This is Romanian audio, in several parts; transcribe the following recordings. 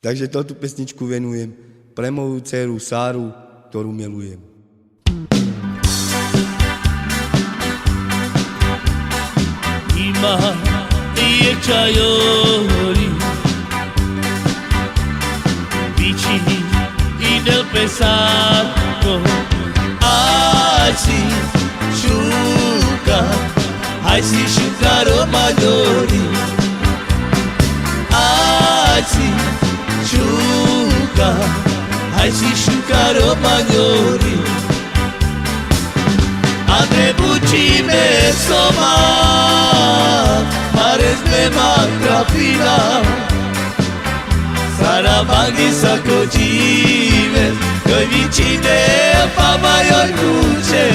Takže túto pesničku venujem pre moju dceru Sáru, ktorú milujem. Ima je čajori Bici y del pesado Así shuka Así shuka romagnoli Así shuka Así shuka romagnoli Andre bucime soma Pares me matrapina Saramaghi sacotive Coi vicine fama io luce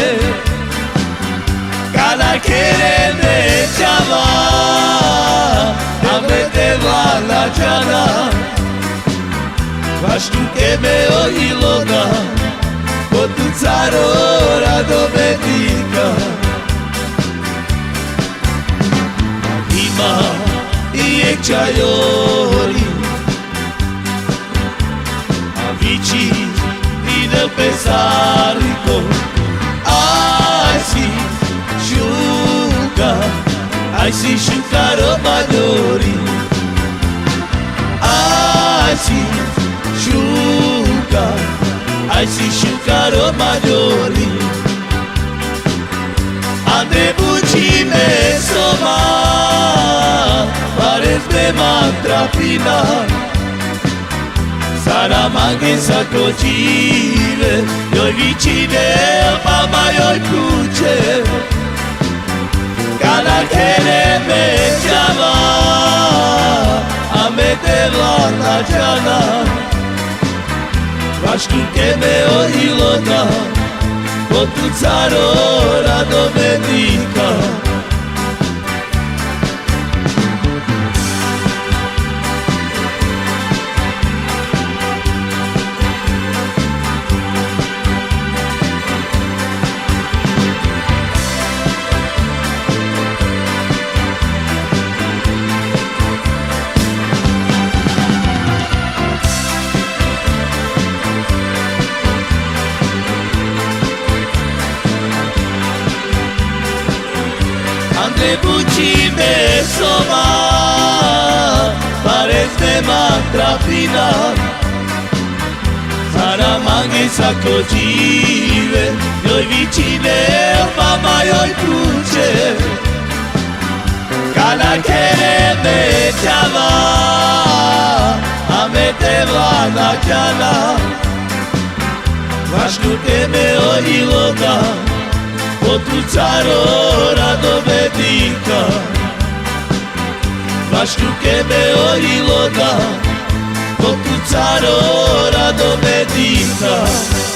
Cala che ne chiama Amreteva la giana Vastu che me o ilona Potuzzaro la domenica Ima e ciaioli Amici del pesarico Ai si sciuga romagnoli Ai si sciuga romagnoli Andre bucime soma Pares me matrapina Saramaghi sacotive Io vicine mamma io cuce Cala che me chiama A me devo la giana Vastu che me o ilona Potuzzaro la domenica Andre bucime soma Pares de matrapina Saramaghi sacotive Io vicine mamma io cuce Cala che me chiama A me deva la chiana Vastu che me o ilona Potuzzaro la domenica Vastu che me o ilona Potuzzaro la domenica